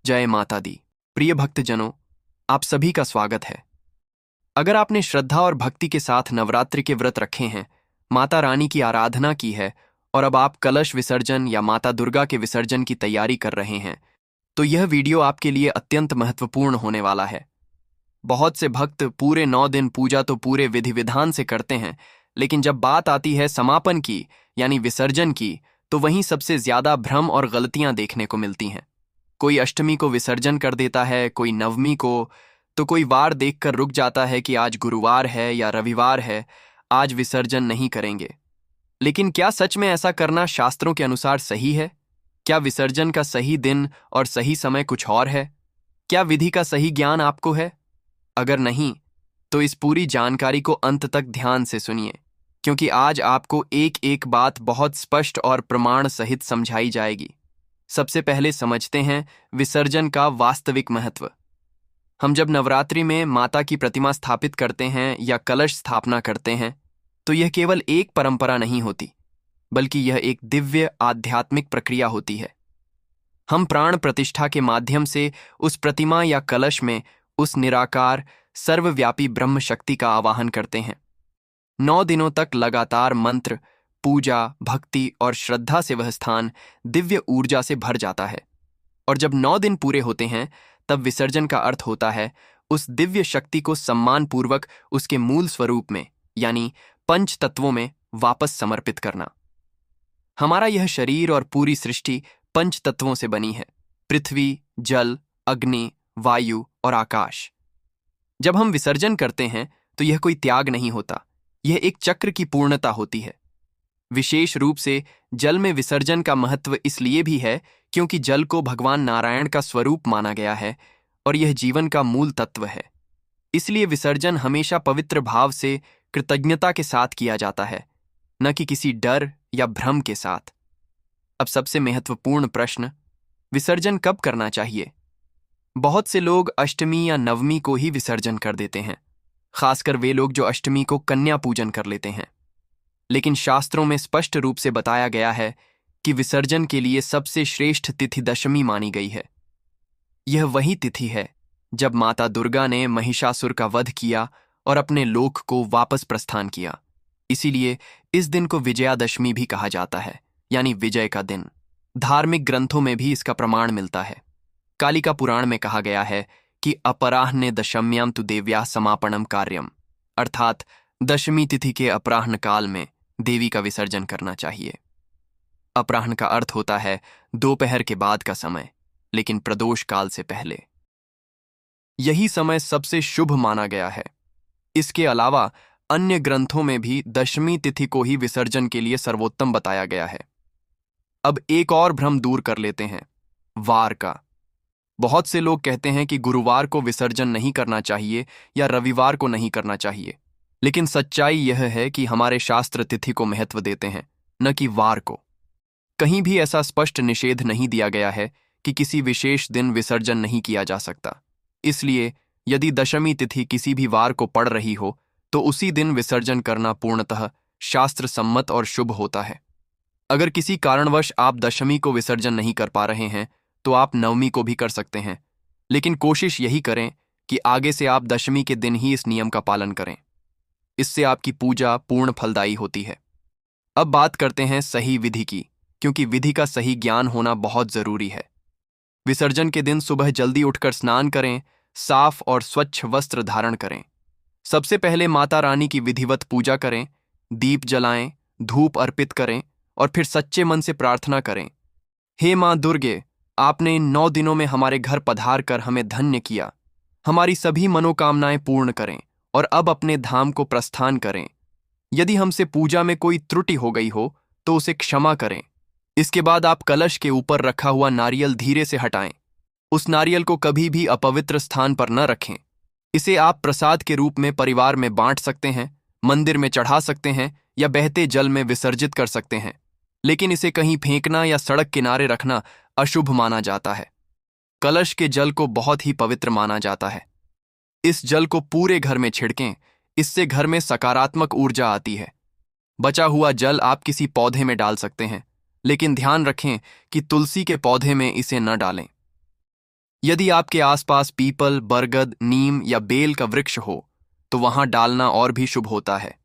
जय माता दी। प्रिय भक्तजनों, आप सभी का स्वागत है। अगर आपने श्रद्धा और भक्ति के साथ नवरात्रि के व्रत रखे हैं, माता रानी की आराधना की है और अब आप कलश विसर्जन या माता दुर्गा के विसर्जन की तैयारी कर रहे हैं, तो यह वीडियो आपके लिए अत्यंत महत्वपूर्ण होने वाला है। बहुत से भक्त पूरे 9 दिन पूजा तो पूरे विधि विधान से करते हैं, लेकिन जब बात आती है समापन की यानी विसर्जन की, तो वहीं सबसे ज्यादा भ्रम और गलतियां देखने को मिलती हैं। कोई अष्टमी को विसर्जन कर देता है, कोई नवमी को, तो कोई वार देखकर रुक जाता है कि आज गुरुवार है या रविवार है, आज विसर्जन नहीं करेंगे। लेकिन क्या सच में ऐसा करना शास्त्रों के अनुसार सही है? क्या विसर्जन का सही दिन और सही समय कुछ और है? क्या विधि का सही ज्ञान आपको है? अगर नहीं, तो इस पूरी जानकारी को अंत तक ध्यान से सुनिए, क्योंकि आज आपको एक एक बात बहुत स्पष्ट और प्रमाण सहित समझाई जाएगी। सबसे पहले समझते हैं विसर्जन का वास्तविक महत्व। हम जब नवरात्रि में माता की प्रतिमा स्थापित करते हैं या कलश स्थापना करते हैं, तो यह केवल एक परंपरा नहीं होती, बल्कि यह एक दिव्य आध्यात्मिक प्रक्रिया होती है। हम प्राण प्रतिष्ठा के माध्यम से उस प्रतिमा या कलश में उस निराकार सर्वव्यापी ब्रह्म शक्ति का आवाहन करते हैं। 9 दिनों तक लगातार मंत्र, पूजा, भक्ति और श्रद्धा से वह स्थान दिव्य ऊर्जा से भर जाता है। और जब 9 दिन पूरे होते हैं, तब विसर्जन का अर्थ होता है उस दिव्य शक्ति को सम्मानपूर्वक उसके मूल स्वरूप में यानी पंच तत्वों में वापस समर्पित करना। हमारा यह शरीर और पूरी सृष्टि पंच तत्वों से बनी है: पृथ्वी, जल, अग्नि, वायु और आकाश। जब हम विसर्जन करते हैं, तो यह कोई त्याग नहीं होता, यह एक चक्र की पूर्णता होती है। विशेष रूप से जल में विसर्जन का महत्व इसलिए भी है क्योंकि जल को भगवान नारायण का स्वरूप माना गया है और यह जीवन का मूल तत्व है। इसलिए विसर्जन हमेशा पवित्र भाव से, कृतज्ञता के साथ किया जाता है, न कि किसी डर या भ्रम के साथ। अब सबसे महत्वपूर्ण प्रश्न, विसर्जन कब करना चाहिए? बहुत से लोग अष्टमी या नवमी को ही विसर्जन कर देते हैं, खासकर वे लोग जो अष्टमी को कन्या पूजन कर लेते हैं। लेकिन शास्त्रों में स्पष्ट रूप से बताया गया है कि विसर्जन के लिए सबसे श्रेष्ठ तिथि दशमी मानी गई है। यह वही तिथि है जब माता दुर्गा ने महिषासुर का वध किया और अपने लोक को वापस प्रस्थान किया। इसीलिए इस दिन को विजयादशमी भी कहा जाता है, यानी विजय का दिन। धार्मिक ग्रंथों में भी इसका प्रमाण मिलता है। कालिका पुराण में कहा गया है कि अपराह्ने दशम्यां तु देव्याः समापनम कार्यम, अर्थात दशमी तिथि के अपराह्न काल में देवी का विसर्जन करना चाहिए। अपराह्न का अर्थ होता है दोपहर के बाद का समय, लेकिन प्रदोष काल से पहले। यही समय सबसे शुभ माना गया है। इसके अलावा अन्य ग्रंथों में भी दशमी तिथि को ही विसर्जन के लिए सर्वोत्तम बताया गया है। अब एक और भ्रम दूर कर लेते हैं, वार का। बहुत से लोग कहते हैं कि गुरुवार को विसर्जन नहीं करना चाहिए या रविवार को नहीं करना चाहिए, लेकिन सच्चाई यह है कि हमारे शास्त्र तिथि को महत्व देते हैं, न कि वार को। कहीं भी ऐसा स्पष्ट निषेध नहीं दिया गया है कि किसी विशेष दिन विसर्जन नहीं किया जा सकता। इसलिए यदि दशमी तिथि किसी भी वार को पड़ रही हो, तो उसी दिन विसर्जन करना पूर्णतः शास्त्र सम्मत और शुभ होता है। अगर किसी कारणवश आप दशमी को विसर्जन नहीं कर पा रहे हैं, तो आप नवमी को भी कर सकते हैं, लेकिन कोशिश यही करें कि आगे से आप दशमी के दिन ही इस नियम का पालन करें। इससे आपकी पूजा पूर्ण फलदायी होती है। अब बात करते हैं सही विधि की, क्योंकि विधि का सही ज्ञान होना बहुत जरूरी है। विसर्जन के दिन सुबह जल्दी उठकर स्नान करें, साफ और स्वच्छ वस्त्र धारण करें। सबसे पहले माता रानी की विधिवत पूजा करें, दीप जलाएं, धूप अर्पित करें और फिर सच्चे मन से प्रार्थना करें, हे मां दुर्गे, आपने इन 9 दिनों में हमारे घर पधार कर हमें धन्य किया। हमारी सभी मनोकामनाएं पूर्ण करें और अब अपने धाम को प्रस्थान करें। यदि हमसे पूजा में कोई त्रुटि हो गई हो, तो उसे क्षमा करें। इसके बाद आप कलश के ऊपर रखा हुआ नारियल धीरे से हटाएं। उस नारियल को कभी भी अपवित्र स्थान पर न रखें। इसे आप प्रसाद के रूप में परिवार में बांट सकते हैं, मंदिर में चढ़ा सकते हैं या बहते जल में विसर्जित कर सकते हैं, लेकिन इसे कहीं फेंकना या सड़क किनारे रखना अशुभ माना जाता है। कलश के जल को बहुत ही पवित्र माना जाता है। इस जल को पूरे घर में छिड़कें, इससे घर में सकारात्मक ऊर्जा आती है। बचा हुआ जल आप किसी पौधे में डाल सकते हैं, लेकिन ध्यान रखें कि तुलसी के पौधे में इसे न डालें। यदि आपके आसपास पीपल, बरगद, नीम या बेल का वृक्ष हो तो वहां डालना और भी शुभ होता है।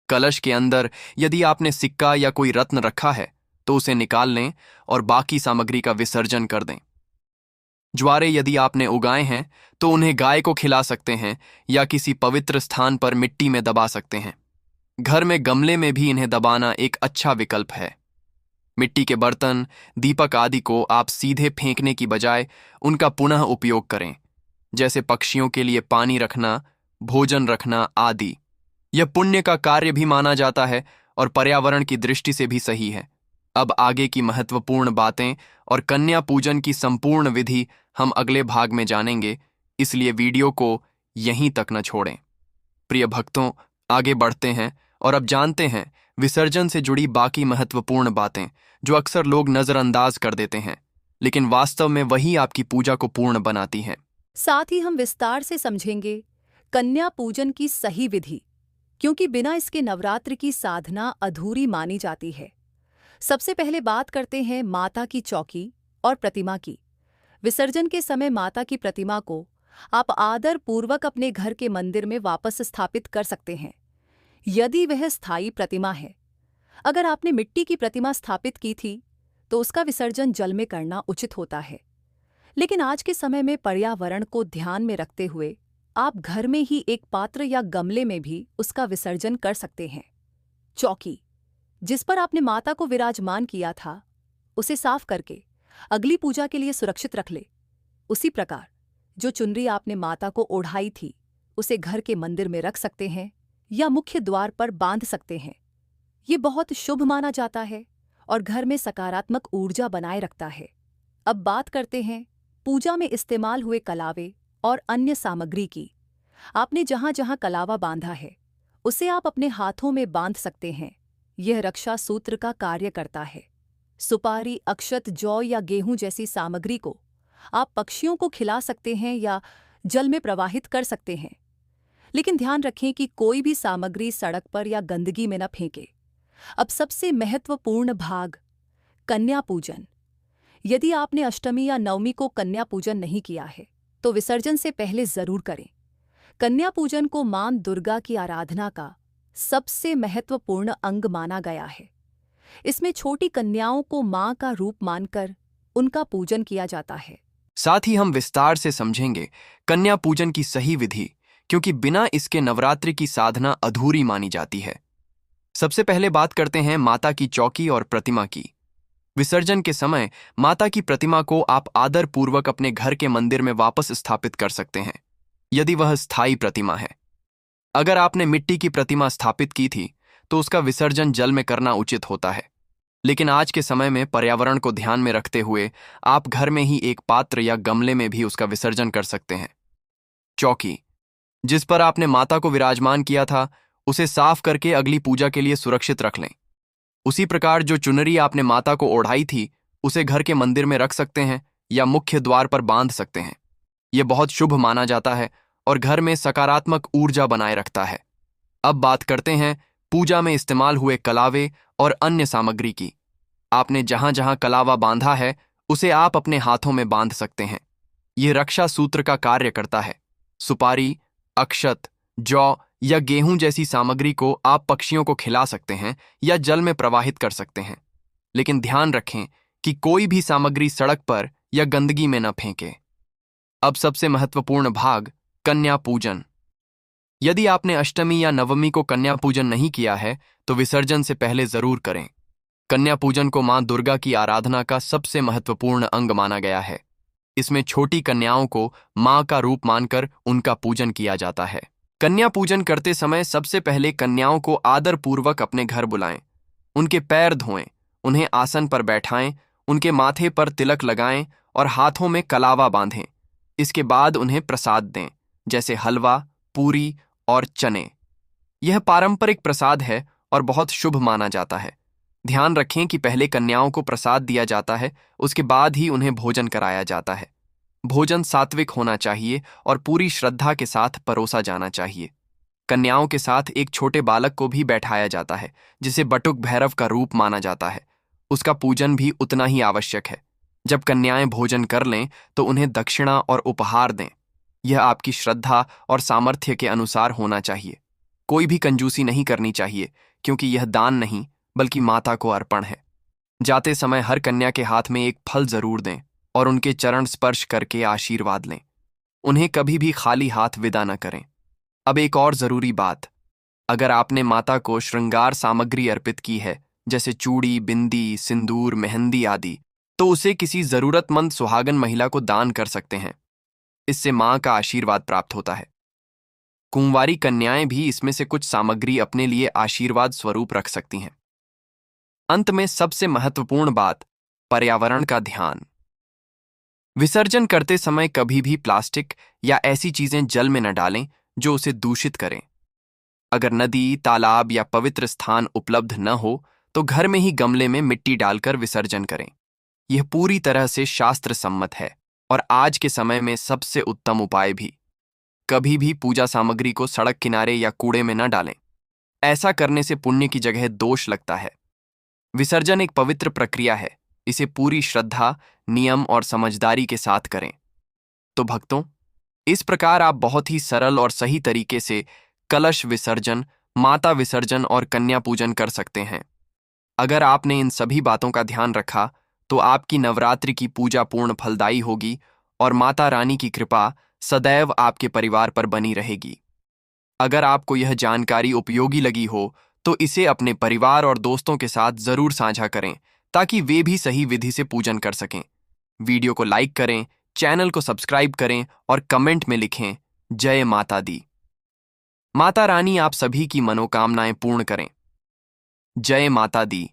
कलश के अंदर यदि आपने सिक्का या कोई रत्न रखा है तो उसे निकाल लें और बाकी सामग्री का विसर्जन कर दें। ज्वारे यदि आपने उगाए हैं तो उन्हें गाय को खिला सकते हैं या किसी पवित्र स्थान पर मिट्टी में दबा सकते हैं। घर में गमले में भी इन्हें दबाना एक अच्छा विकल्प है। मिट्टी के बर्तन, दीपक आदि को आप सीधे फेंकने की बजाय उनका पुनः उपयोग करें, जैसे पक्षियों के लिए पानी रखना, भोजन रखना आदि। यह पुण्य का कार्य भी माना जाता है और पर्यावरण की दृष्टि से भी सही है। अब आगे की महत्वपूर्ण बातें और कन्या पूजन की संपूर्ण विधि हम अगले भाग में जानेंगे, इसलिए वीडियो को यहीं तक न छोड़ें। प्रिय भक्तों, आगे बढ़ते हैं और अब जानते हैं विसर्जन से जुड़ी बाकी महत्वपूर्ण बातें जो अक्सर लोग नजरअंदाज कर देते हैं, लेकिन वास्तव में वही आपकी पूजा को पूर्ण बनाती हैं। साथ ही हम विस्तार से समझेंगे कन्या पूजन की सही विधि, क्योंकि बिना इसके नवरात्र की साधना अधूरी मानी जाती है। सबसे पहले बात करते हैं माता की चौकी और प्रतिमा की। विसर्जन के समय माता की प्रतिमा को आप आदर पूर्वक अपने घर के मंदिर में वापस स्थापित कर सकते हैं, यदि वह स्थायी प्रतिमा है। अगर आपने मिट्टी की प्रतिमा स्थापित की थी तो उसका विसर्जन जल में करना उचित होता है, लेकिन आज के समय में पर्यावरण को ध्यान में रखते हुए आप घर में ही एक पात्र या गमले में भी उसका विसर्जन कर सकते हैं। चौकी जिस पर आपने माता को विराजमान किया था, उसे साफ करके अगली पूजा के लिए सुरक्षित रख ले। उसी प्रकार जो चुनरी आपने माता को ओढ़ाई थी, उसे घर के मंदिर में रख सकते हैं या मुख्य द्वार पर बांध सकते हैं। ये बहुत शुभ माना जाता है और घर में सकारात्मक ऊर्जा बनाए रखता है। अब बात करते हैं पूजा में इस्तेमाल हुए कलावे और अन्य सामग्री की। आपने जहां जहां कलावा बांधा है, उसे आप अपने हाथों में बांध सकते हैं। यह रक्षा सूत्र का कार्य करता है। सुपारी, अक्षत, जौ या गेहूं जैसी सामग्री को आप पक्षियों को खिला सकते हैं या जल में प्रवाहित कर सकते हैं, लेकिन ध्यान रखें कि कोई भी सामग्री सड़क पर या गंदगी में न फेंके। अब सबसे महत्वपूर्ण भाग, कन्या पूजन। यदि आपने अष्टमी या नवमी को कन्या पूजन नहीं किया है तो विसर्जन से पहले जरूर करें। कन्या पूजन को मां दुर्गा की आराधना का सबसे महत्वपूर्ण अंग माना गया है। इसमें छोटी कन्याओं को मां का रूप मानकर उनका पूजन किया जाता है। साथ ही हम विस्तार से समझेंगे कन्या पूजन की सही विधि, क्योंकि बिना इसके नवरात्रि की साधना अधूरी मानी जाती है। सबसे पहले बात करते हैं माता की चौकी और प्रतिमा की। विसर्जन के समय माता की प्रतिमा को आप आदर पूर्वक अपने घर के मंदिर में वापस स्थापित कर सकते हैं, यदि वह स्थायी प्रतिमा है। अगर आपने मिट्टी की प्रतिमा स्थापित की थी तो उसका विसर्जन जल में करना उचित होता है, लेकिन आज के समय में पर्यावरण को ध्यान में रखते हुए आप घर में ही एक पात्र या गमले में भी उसका विसर्जन कर सकते हैं। चौकी जिस पर आपने माता को विराजमान किया था, उसे साफ करके अगली पूजा के लिए सुरक्षित रख लें। उसी प्रकार जो चुनरी आपने माता को ओढ़ाई थी, उसे घर के मंदिर में रख सकते हैं या मुख्य द्वार पर बांध सकते हैं। यह बहुत शुभ माना जाता है और घर में सकारात्मक ऊर्जा बनाए रखता है। अब बात करते हैं पूजा में इस्तेमाल हुए कलावे और अन्य सामग्री की। आपने जहां जहां कलावा बांधा है, उसे आप अपने हाथों में बांध सकते हैं। यह रक्षा सूत्र का कार्य करता है। सुपारी, अक्षत, जौ या गेहूं जैसी सामग्री को आप पक्षियों को खिला सकते हैं या जल में प्रवाहित कर सकते हैं, लेकिन ध्यान रखें कि कोई भी सामग्री सड़क पर या गंदगी में न फेंके। अब सबसे महत्वपूर्ण भाग, कन्या पूजन। यदि आपने अष्टमी या नवमी को कन्या पूजन नहीं किया है तो विसर्जन से पहले जरूर करें। कन्या पूजन को मां दुर्गा की आराधना का सबसे महत्वपूर्ण अंग माना गया है। इसमें छोटी कन्याओं को मां का रूप मानकर उनका पूजन किया जाता है। कन्या पूजन करते समय सबसे पहले कन्याओं को आदरपूर्वक अपने घर बुलाएं, उनके पैर धोएं, उन्हें आसन पर बैठाएं, उनके माथे पर तिलक लगाएं और हाथों में कलावा बांधें। इसके बाद उन्हें प्रसाद दें, जैसे हलवा, पूरी और चने। यह पारंपरिक प्रसाद है और बहुत शुभ माना जाता है। ध्यान रखें कि पहले कन्याओं को प्रसाद दिया जाता है, उसके बाद ही उन्हें भोजन कराया जाता है। भोजन सात्विक होना चाहिए और पूरी श्रद्धा के साथ परोसा जाना चाहिए। कन्याओं के साथ एक छोटे बालक को भी बैठाया जाता है, जिसे बटुक भैरव का रूप माना जाता है। उसका पूजन भी उतना ही आवश्यक है जब कन्याएं भोजन कर लें तो उन्हें दक्षिणा और उपहार दें। यह आपकी श्रद्धा और सामर्थ्य के अनुसार होना चाहिए। कोई भी कंजूसी नहीं करनी चाहिए, क्योंकि यह दान नहीं बल्कि माता को अर्पण है। जाते समय हर कन्या के हाथ में एक फल जरूर दें और उनके चरण स्पर्श करके आशीर्वाद लें। उन्हें कभी भी खाली हाथ विदा न करें। अब एक और जरूरी बात, अगर आपने माता को श्रृंगार सामग्री अर्पित की है, जैसे चूड़ी, बिंदी, सिंदूर, मेहंदी आदि, तो उसे किसी जरूरतमंद सुहागन महिला को दान कर सकते हैं। इससे मां का आशीर्वाद प्राप्त होता है। कुंवारी कन्याएं भी इसमें से कुछ सामग्री अपने लिए आशीर्वाद स्वरूप रख सकती हैं। अंत में सबसे महत्वपूर्ण बात, पर्यावरण का ध्यान। विसर्जन करते समय कभी भी प्लास्टिक या ऐसी चीजें जल में न डालें जो उसे दूषित करें। अगर नदी, तालाब या पवित्र स्थान उपलब्ध न हो तो घर में ही गमले में मिट्टी डालकर विसर्जन करें। यह पूरी तरह से शास्त्र सम्मत है और आज के समय में सबसे उत्तम उपाय भी। कभी भी पूजा सामग्री को सड़क किनारे या कूड़े में न डालें। ऐसा करने से पुण्य की जगह दोष लगता है। विसर्जन एक पवित्र प्रक्रिया है, इसे पूरी श्रद्धा, नियम और समझदारी के साथ करें। तो भक्तों, इस प्रकार आप बहुत ही सरल और सही तरीके से कलश विसर्जन, माता विसर्जन और कन्या पूजन कर सकते हैं। अगर आपने इन सभी बातों का ध्यान रखा तो आपकी नवरात्रि की पूजा पूर्ण फलदायी होगी और माता रानी की कृपा सदैव आपके परिवार पर बनी रहेगी। अगर आपको यह जानकारी उपयोगी लगी हो तो इसे अपने परिवार और दोस्तों के साथ जरूर साझा करें, ताकि वे भी सही विधि से पूजन कर सकें। वीडियो को लाइक करें, चैनल को सब्सक्राइब करें और कमेंट में लिखें, जय माता दी। माता रानी आप सभी की मनोकामनाएं पूर्ण करें। जय माता दी।